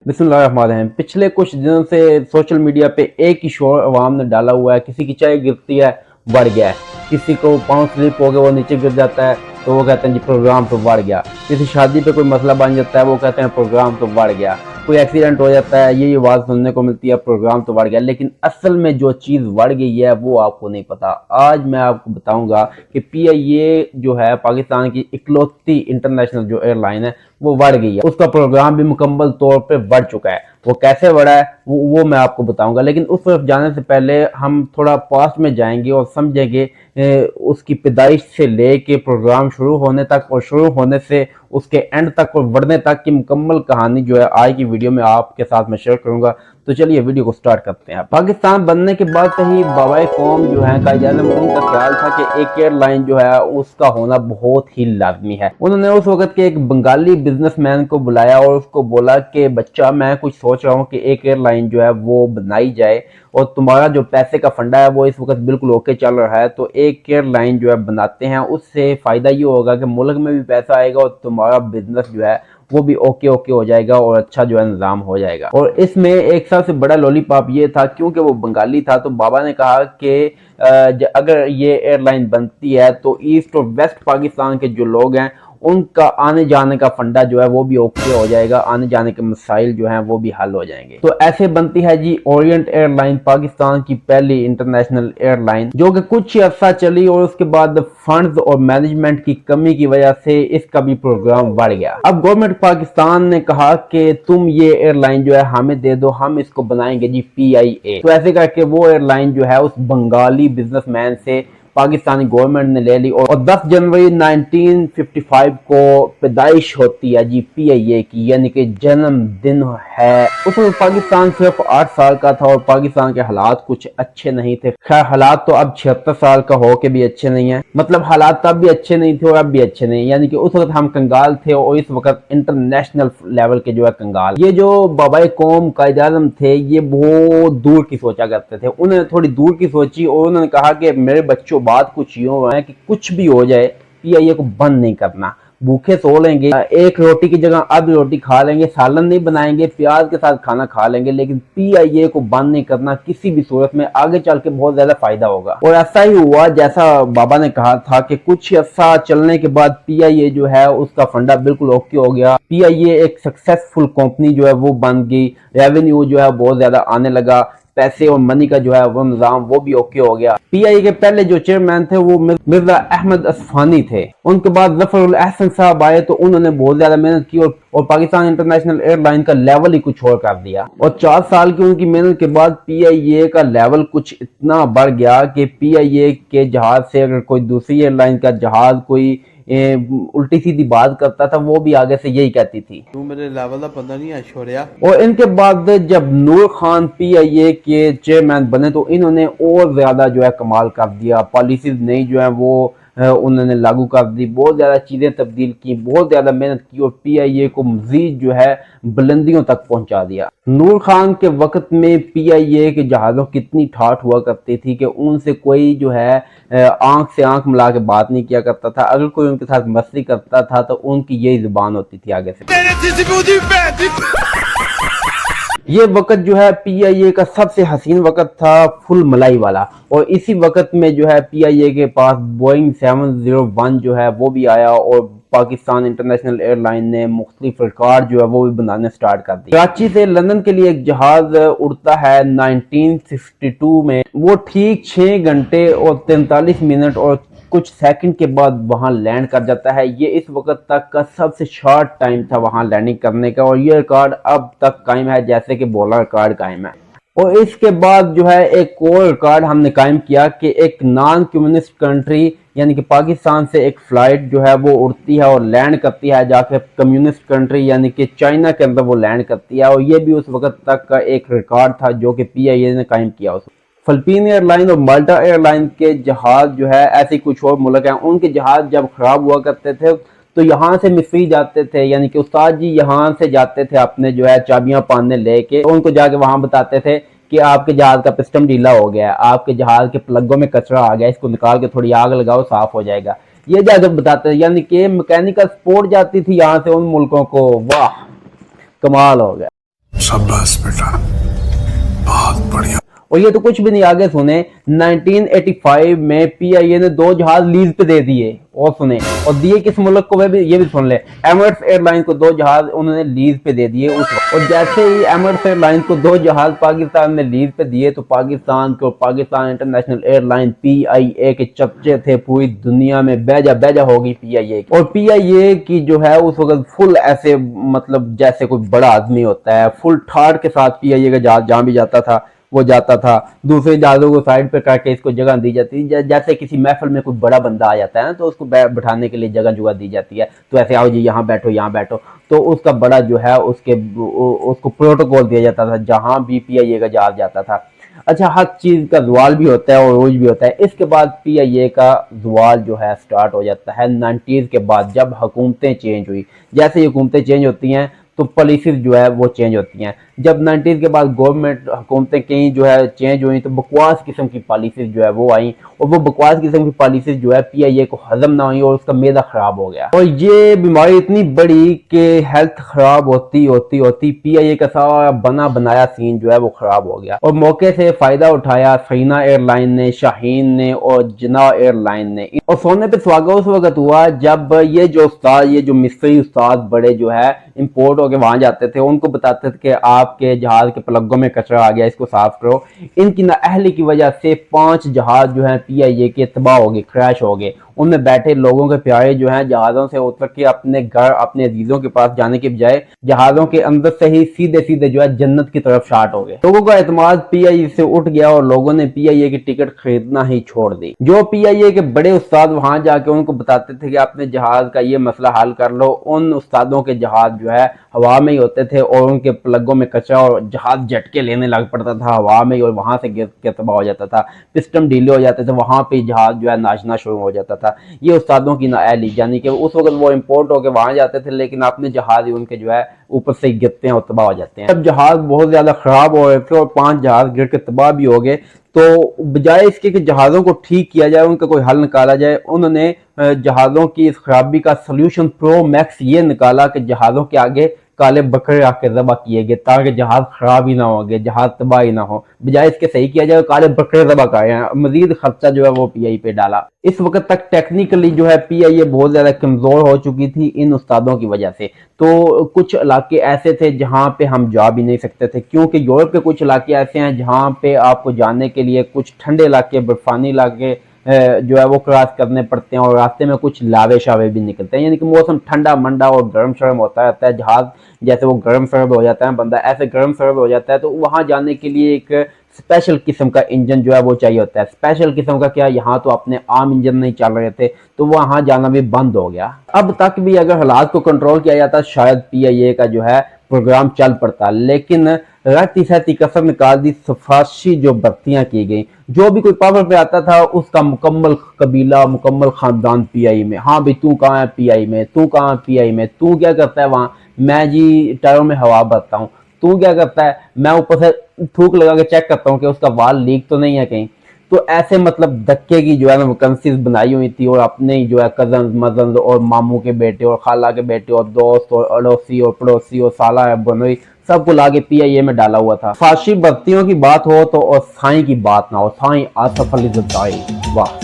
बिस्मिल्लाहिर्रहमानिर्रहीम। पिछले कुछ दिनों से सोशल मीडिया पे एक ही शोर अवाम ने डाला हुआ है। किसी की चाय गिरती है, बढ़ गया है। किसी को पाँव स्लिप हो गया, वो नीचे गिर जाता है तो वो कहते हैं जी प्रोग्राम तो बढ़ गया। किसी शादी पे कोई मसला बन जाता है, वो कहते हैं प्रोग्राम तो बढ़ गया। कोई एक्सीडेंट हो जाता है, ये आवाज़ सुनने को मिलती है प्रोग्राम तो बढ़ गया। लेकिन असल में जो चीज़ बढ़ गई है वो आपको नहीं पता। आज मैं आपको बताऊंगा कि पीआईए जो है पाकिस्तान की इकलौती इंटरनेशनल जो एयरलाइन है वो बढ़ गई है। उसका प्रोग्राम भी मुकम्मल तौर पे बढ़ चुका है। वो कैसे बढ़ा है वो मैं आपको बताऊंगा। लेकिन उस तरफ जाने से पहले हम थोड़ा पास्ट में जाएंगे और समझेंगे उसकी पैदाइश से लेके प्रोग्राम शुरू होने तक और शुरू होने से उसके एंड तक और बढ़ने तक की मुकम्मल कहानी जो है आज की वीडियो में आपके साथ मैं शेयर करूंगा। तो चलिए वीडियो को स्टार्ट करते हैं। पाकिस्तान बनने के बाद से ही बाबाए कौम जो है कायद-ए-आज़म उनका ख्याल था कि एक एयरलाइन जो है उसका होना बहुत ही लाजमी है। उन्होंने उस वक्त के एक बंगाली बिजनेसमैन को बुलाया और उसको बोला कि बच्चा, मैं कुछ सोच रहा हूँ कि एक एयरलाइन जो है वो बनाई जाए और तुम्हारा जो पैसे का फंडा है वो इस वक्त बिल्कुल ओके चल रहा है, तो एक एयरलाइन जो है बनाते हैं। उससे फायदा ये होगा कि मुल्क में भी पैसा आएगा और तुम्हारा बिजनेस जो है वो भी ओके हो जाएगा और अच्छा जो है निज़ाम हो जाएगा। और इसमें एक सबसे बड़ा लॉलीपॉप ये था, क्योंकि वो बंगाली था, तो बाबा ने कहा कि अगर ये एयरलाइन बनती है तो ईस्ट और वेस्ट पाकिस्तान के जो लोग हैं उनका आने जाने का फंडा जो है वो भी ओके हो जाएगा, आने जाने के मसाइल जो हैं वो भी हल हो जाएंगे। तो ऐसे बनती है जी ओरिएंट एयरलाइन, पाकिस्तान की पहली इंटरनेशनल एयरलाइन, जो कि कुछ ही अर्सा चली और उसके बाद फंड्स और मैनेजमेंट की कमी की वजह से इसका भी प्रोग्राम बढ़ गया। अब गवर्नमेंट पाकिस्तान ने कहा कि तुम ये एयरलाइन जो है हमें दे दो, हम इसको बनाएंगे जी पीआईए। तो ऐसे करके वो एयरलाइन जो है उस बंगाली बिजनेसमैन से पाकिस्तानी गवर्नमेंट ने ले ली और 10 जनवरी 1955 को पैदाइश होती है जी पीआईए की, यानी कि जन्मदिन है। उस वक्त पाकिस्तान सिर्फ 8 साल का था और पाकिस्तान के हालात कुछ अच्छे नहीं थे। खैर, हालात तो अब 76 साल का हो के भी अच्छे नहीं है। मतलब हालात तब भी अच्छे नहीं थे और अब भी अच्छे नहीं, यानी कि उस वक्त हम कंगाल थे और इस वक्त इंटरनेशनल लेवल के जो है कंगाल। ये जो बाबाए कौम कायद-ए-आज़म थे ये बहुत दूर की सोचा करते थे। उन्होंने थोड़ी दूर की सोची और उन्होंने कहा कि मेरे बच्चों, बात कुछ यूं है कि कुछ भी हो जाए पीआईए को बंद नहीं करना। भूखे सो लेंगे, एक रोटी की जगह आधी रोटी खा लेंगे, सालन नहीं बनाएंगे, प्याज के साथ खाना खा लेंगे, लेकिन पीआईए को बंद नहीं करना किसी भी सूरत में। आगे चल के बहुत ज्यादा फायदा होगा। और ऐसा ही हुआ जैसा बाबा ने कहा था कि कुछ अर्सा चलने के बाद पीआईए जो है उसका फंडा बिल्कुल ओके हो गया। पीआईए एक सक्सेसफुल कंपनी जो है वो बन गई, रेवेन्यू जो है बहुत ज्यादा आने लगा, पैसे और मनी का जो है वो निजाम वो भी ओके हो गया। पीआईए के पहले जो चेयरमैन थे वो मिर्जा अहमद असफानी थे। उनके बाद जफरुल अहसन साहब आए तो उन्होंने बहुत ज्यादा मेहनत की और पाकिस्तान इंटरनेशनल एयरलाइन का लेवल ही कुछ और कर दिया। और 4 साल की उनकी मेहनत के बाद पीआईए का लेवल कुछ इतना बढ़ गया कि पीआईए के जहाज से अगर कोई दूसरी एयरलाइन का जहाज कोई उल्टी सीधी बात करता था वो भी आगे से यही कहती थी, तू मेरे लेवल का पता नहीं है छोड़िया। और इनके बाद जब नूर खान पीआईए के चेयरमैन बने तो इन्होंने और ज्यादा जो है कमाल कर दिया। पॉलिसीज नई जो है वो उन्होंने लागू कर दी, बहुत ज्यादा चीजें तब्दील की, बहुत ज्यादा मेहनत की और पीआईए को मजीद जो है बुलंदियों तक पहुंचा दिया। नूर खान के वक्त में पीआईए के जहाजों की इतनी ठाठ हुआ करती थी कि उनसे कोई जो है आंख से आंख मिला के बात नहीं किया करता था। अगर कोई उनके साथ मस्ती करता था तो उनकी यही जुबान होती थी आगे से। ये वक्त जो है पीआईए का सबसे हसीन वक्त था, फुल मलाई वाला। और इसी वक्त में जो है पीआईए के पास बोइंग 701 जो है वो भी आया और पाकिस्तान इंटरनेशनल एयरलाइन ने मुख्तलिफ रिकॉर्ड जो है वो भी बनाने स्टार्ट कर दिए। कराची से लंदन के लिए एक जहाज उड़ता है 1962 में, वो ठीक 6 घंटे और 43 मिनट और कुछ सेकंड के बाद वहां लैंड कर जाता है। ये इस वक्त तक का सबसे शॉर्ट टाइम था वहां लैंडिंग करने का और ये रिकॉर्ड अब तक कायम है, जैसे कि बोला रिकॉर्ड कायम है। और इसके बाद जो है एक और रिकॉर्ड हमने कायम किया कि एक नॉन कम्युनिस्ट कंट्री यानी कि पाकिस्तान से एक फ्लाइट जो है वो उड़ती है और लैंड करती है जाके कम्युनिस्ट कंट्री यानी कि चाइना के अंदर वो लैंड करती है। और ये भी उस वक्त तक का एक रिकॉर्ड था जो कि पीआईए ने कायम किया। उस फिलिपीन एयरलाइन और माल्टा एयरलाइन के जहाज जो है, ऐसे कुछ और मुल्क हैं, उनके जहाज जब खराब हुआ करते थे तो यहाँ से मिस्री जाते थे, यानी कि उस्ताद जी यहाँ से जाते थे अपने जो है चाबियां पाने लेके, उनको जाके वहां बताते थे कि आपके जहाज का पिस्टन ढीला हो गया है, आपके जहाज के प्लगों में कचरा आ गया, इसको निकाल के थोड़ी आग लगाओ, साफ हो जाएगा। ये जाके बताते थे, यानी कि मैकेनिकल सपोर्ट जाती थी यहाँ से उन मुल्कों को। वाह, कमाल हो गया। शाबाश बेटा, बहुत बढ़िया। और ये तो कुछ भी नहीं, आगे सुने। 1985 में पीआईए ने 2 जहाज लीज पे दे दिए, और सुने, और दिए किस मुल्क को, ये भी सुन ले। एमिरेट्स एयरलाइन को 2 जहाज उन्होंने लीज पे दे दिए उस वक्त। और जैसे ही एमिरेट्स एयरलाइन को 2 जहाज पाकिस्तान ने लीज पे दिए, तो पाकिस्तान को, पाकिस्तान इंटरनेशनल एयरलाइन पीआईए के चर्चे थे पूरी दुनिया में, बेजा बेजा होगी पीआईए की। और पीआईए की जो है उस वक्त फुल ऐसे, मतलब जैसे कोई बड़ा आदमी होता है, फुल ठाड़ के साथ पीआईए का जहाज जहां भी जाता था वो जाता था। दूसरे जहाजों को साइड पे करके इसको जगह दी जाती है। जैसे किसी महफिल में कोई बड़ा बंदा आ जाता है ना, तो उसको बैठाने के लिए जगह जुगह दी जाती है, तो ऐसे आओ जी यहाँ बैठो यहाँ बैठो, तो उसका बड़ा जो है उसको प्रोटोकॉल दिया जाता था जहां भी पीआईए का जहाज जाता था। अच्छा, हर चीज का जवाल भी होता है और रोज भी होता है। इसके बाद पीआईए का जवाल जो है स्टार्ट हो जाता है 90s के बाद, जब हुकूमतें चेंज हुई। जैसे हुकूमतें चेंज होती हैं तो पॉलिसीज जो है वो चेंज होती हैं। जब 90s के बाद गवर्नमेंट हुकूमतें कहीं जो है चेंज हुई, तो बकवास किस्म की पॉलिसीज जो है वो आई, और वो बकवास किस्म की पॉलिसीज जो है पीआईए को हजम ना हुई और उसका मैदा खराब हो गया। और ये बीमारी इतनी बड़ी कि हेल्थ खराब होती होती होती पीआईए का सारा बना बनाया सीन जो है वो खराब हो गया। और मौके से फायदा उठाया सरीना एयरलाइन ने, शाहीन ने और जना एयरलाइन ने। और सोने पे सुहागा उस वक्त हुआ जब ये जो उस्ताद, ये जो मिस्त्री उस्ताद बड़े जो है इंपोर्ट होके वहां जाते थे, उनको बताते थे कि आपके जहाज के प्लगों में कचरा आ गया, इसको साफ करो। इनकी नाअहली की वजह से 5 जहाज जो है पीआईए के तबाह हो गए, क्रैश हो गए। उनमें बैठे लोगों के प्यारे जो हैं जहाजों से उतर के अपने घर, अपने अजीजों के पास जाने के बजाय जहाजों के अंदर से ही सीधे सीधे जो है जन्नत की तरफ शार्ट हो गए। लोगों का एतमाद पीआईए से उठ गया और लोगों ने पीआईए की टिकट खरीदना ही छोड़ दी। जो पीआईए के बड़े उस्ताद वहां जाके उनको बताते थे कि अपने जहाज का ये मसला हल कर लो, उन उस्तादों के जहाज जो है हवा में ही होते थे और उनके प्लगों में कचरा और जहाज झटके लेने लग पड़ता था हवा में, और वहां से गिर के तबाह हो जाता था। पिस्टन ढीले हो जाते थे, वहां पे जहाज जो है नाचना शुरू हो जाता था। ये उस्तादों की नाअहली, यानी कि उस वक्त वो इंपोर्ट होकर वहां जाते थे, लेकिन अपने जहाज ही उनके जो है ऊपर से गिरते हैं और तबाह हो जाते हैं। जब जहाज बहुत ज्यादा खराब हो रहे थे और 5 जहाज गिर के तबाह भी हो गए, तो बजाय इसके कि जहाज़ों को ठीक किया जाए, उनका कोई हल निकाला जाए, उन्होंने जहाज़ों की इस खराबी का सोल्यूशन प्रो मैक्स ये निकाला कि जहाज़ों के आगे काले बकरे आके ज़बह किए गए ताकि जहाज खराब ही ना हो गए, जहाज तबाह ही ना हो। बजाय इसके सही किया जाए, काले बकरे ज़बह करे हैं, मजीद खर्चा जो है वो पीआई पे डाला। इस वक्त तक टेक्निकली जो है पीआईए बहुत ज्यादा कमजोर हो चुकी थी इन उस्तादों की वजह से। तो कुछ इलाके ऐसे थे जहां पे हम जा भी नहीं सकते थे, क्योंकि यूरोप के कुछ इलाके ऐसे हैं जहां पे आपको जाने के लिए कुछ ठंडे इलाके, बर्फानी इलाके जो है वो क्रॉस करने पड़ते हैं, और रास्ते में कुछ लावे शावे भी निकलते हैं, यानी कि मौसम ठंडा मंडा और गर्म शर्म होता रहता है। जहाज जैसे वो गर्म सर्द हो जाता है, बंदा ऐसे गर्म सर्द हो जाता है, तो वहां जाने के लिए एक स्पेशल किस्म का इंजन जो है वो चाहिए होता है। स्पेशल किस्म का क्या, यहाँ तो अपने आम इंजन नहीं चल रहे थे, तो वहां जाना भी बंद हो गया। अब तक भी अगर हालात को कंट्रोल किया जाता शायद पीआईए का जो है प्रोग्राम चल पड़ता, लेकिन रहती सहती कसर निकाल दी। सिफारशी जो भर्तियां की गई, जो भी कोई पावर पे आता था उसका मुकम्मल कबीला, मुकम्मल खानदान पीआई में। हाँ भाई, तू कहाँ है पीआई में, तू कहाँ पीआई में, तू क्या करता है वहां? मैं जी टायरों में हवा भरता हूँ। तू क्या करता है? मैं ऊपर से थूक लगा के चेक करता हूँ कि उसका वाल लीक तो नहीं है कहीं। तो ऐसे मतलब धक्के की जो है ना वैकेंसीज बनाई हुई थी, और अपने जो है कजन मजन और मामू के बेटे और खाला के बेटे और दोस्त और अड़ोसी और पड़ोसी और साला बनोई सबको लाके पीआईए में डाला हुआ था। फाशी भर्तियों की बात हो तो और साईं की बात ना हो। साईं आसफ अली ज़रदारी, वाह,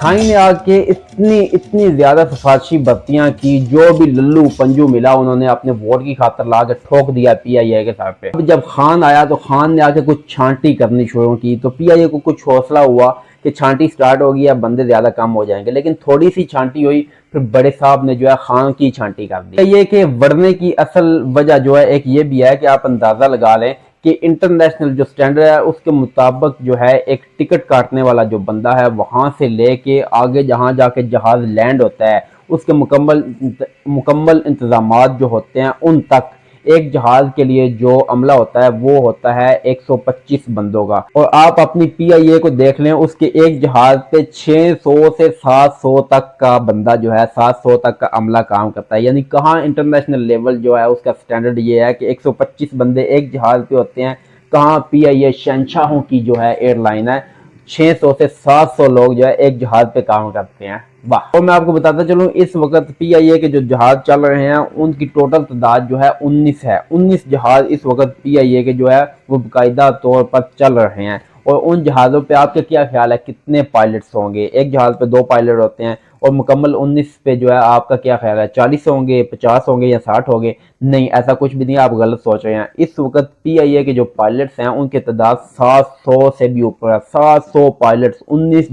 साईं ने आके इतनी ज्यादा सिफारशी भर्तियां की, जो भी लल्लू पंजू मिला उन्होंने अपने वोट की खातर ला के ठोक दिया पीआईए के सर पे। अब जब खान आया तो खान ने आके कुछ छांटी करनी शुरू की, तो पीआईए को कुछ हौसला हुआ कि छांटी स्टार्ट होगी, अब बंदे ज्यादा कम हो जाएंगे। लेकिन थोड़ी सी छांटी हुई, फिर बड़े साहब ने जो है खान की छांटी कर दी। ये कि बढ़ने की असल वजह जो है एक ये भी है कि आप अंदाजा लगा लें कि इंटरनेशनल जो स्टैंडर्ड है उसके मुताबिक जो है एक टिकट काटने वाला जो बंदा है, वहां से लेके आगे जहां जाके जहाज लैंड होता है, उसके मुकम्मल इंतजामात जो होते हैं उन तक एक जहाज के लिए जो अमला होता है वो होता है 125 बंदों का। और आप अपनी पीआईए को देख लें, उसके एक जहाज पे 600 से 700 तक का बंदा जो है, 700 तक का अमला काम करता है। यानी कहाँ इंटरनेशनल लेवल जो है उसका स्टैंडर्ड ये है कि 125 बंदे एक जहाज पे होते हैं। कहाँ पीआईए शहंशाहों की जो है एयरलाइन है, 600 से 700 लोग जो है एक जहाज पे काम करते हैं। वाह। और मैं आपको बताता चलूं, इस वक्त PIA के जो जहाज चल रहे हैं उनकी टोटल तादाद जो है 19 है। 19 जहाज इस वक्त PIA के जो है वो बाकायदा तौर पर चल रहे हैं। और उन जहाज़ों पे आपका क्या ख्याल है कितने पायलट्स होंगे? एक जहाज़ पे 2 पायलट होते हैं और मुकम्मल 19 पे जो है आपका क्या ख्याल है 40 होंगे, 50 होंगे या 60 होंगे? नहीं, ऐसा कुछ भी नहीं, आप गलत सोच रहे हैं। इस वक्त PIA के जो पायलट्स हैं उनकी तादाद 700 से भी ऊपर है। 700 पायलट्स, 19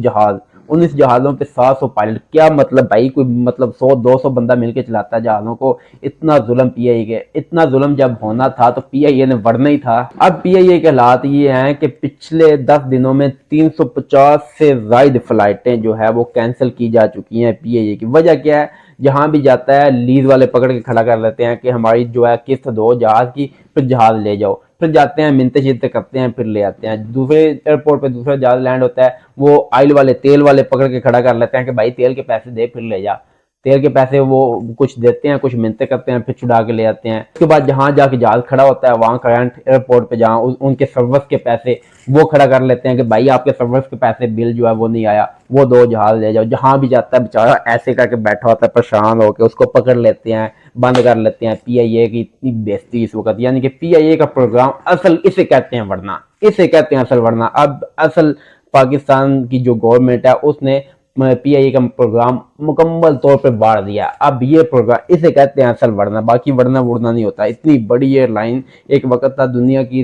जहाज़ों पे 700 पायलट। क्या मतलब भाई, कोई मतलब 100-200 बंदा मिलके चलाता है जहाज़ों को? इतना जुल्म PIA के, इतना जुल्म जब होना था तो PIA ने बढ़ना ही था। अब PIA के हालात ये हैं कि पिछले 10 दिनों में 350 से ज़ायद फ्लाइटें जो है वो कैंसिल की जा चुकी हैं PIA की। वजह क्या है? जहां भी जाता है लीज वाले पकड़ के खड़ा कर लेते हैं कि हमारी जो है किस्त दो जहाज की, फिर जहाज ले जाओ। फिर जाते हैं मिन्नतें शिन्नतें करते हैं, फिर ले आते हैं। दूसरे एयरपोर्ट पे दूसरा जहाज लैंड होता है, वो आयल वाले तेल वाले पकड़ के खड़ा कर लेते हैं कि भाई तेल के पैसे दे फिर ले जा। तेल के पैसे वो कुछ देते हैं, कुछ मिन्नतें करते हैं, फिर छुड़ा के ले आते हैं। उसके बाद जहां जाके जहाज खड़ा होता है वहां करंट एयरपोर्ट पे जहां उनके सर्विस के पैसे वो खड़ा कर लेते हैं कि भाई आपके सर्विस के पैसे बिल जो है वो नहीं आया, वो 2 जहाज ले जाओ। जहां भी जाता है बेचारा ऐसे करके बैठा होता है परेशान होकर, उसको पकड़ लेते हैं, बंद कर लेते हैं। PIA की इतनी बेइज्जती इस वक्त, यानी कि PIA का प्रोग्राम असल इसे कहते हैं वरना, इसे कहते हैं असल वरना। अब असल पाकिस्तान की जो गवर्नमेंट है उसने PIA का प्रोग्राम मुकम्मल तौर पे बाढ़ दिया। अब ये प्रोग्राम इसे कहते हैं असल वरना, बाकी वरना वरना नहीं होता। इतनी बड़ी एयरलाइन, एक वक्त था दुनिया की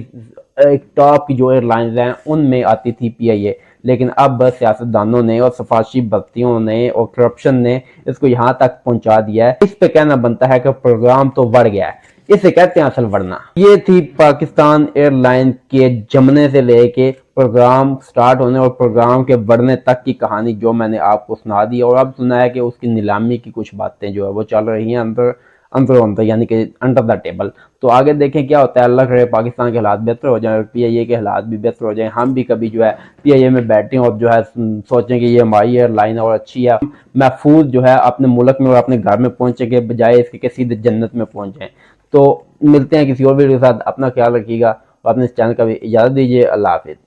एक टॉप की जो एयरलाइंस हैं उनमें आती थी PIA, लेकिन अब सियासतदानों ने और सफारशी बस्तियों ने और करप्शन ने इसको यहाँ तक पहुंचा दिया है। इस पे कहना बनता है कि प्रोग्राम तो बढ़ गया है, इसे कहते हैं असल वरना। ये थी पाकिस्तान एयरलाइन के जमने से लेके प्रोग्राम स्टार्ट होने और प्रोग्राम के बढ़ने तक की कहानी जो मैंने आपको सुना दी। और अब सुना है कि उसकी नीलामी की कुछ बातें जो है वो चल रही हैं अंदर यानी कि अंडर द टेबल। तो आगे देखें क्या होता है। अल्लाह करे पाकिस्तान के हालात बेहतर हो जाए और PIA के हालात भी बेहतर हो जाए, हम भी कभी जो है PIA में बैठें और जो है सोचें कि ये हमारी एयरलाइन और अच्छी है, महफूज जो है अपने मुल्क में और अपने घर में पहुंचे के बजाय इसके कि सीधे जन्नत में पहुंच जाएं। तो मिलते हैं किसी और वीडियो के साथ। अपना ख्याल रखिएगा और अपने इस चैनल का भी इजाज़त दीजिए। अल्लाह हाफिज़।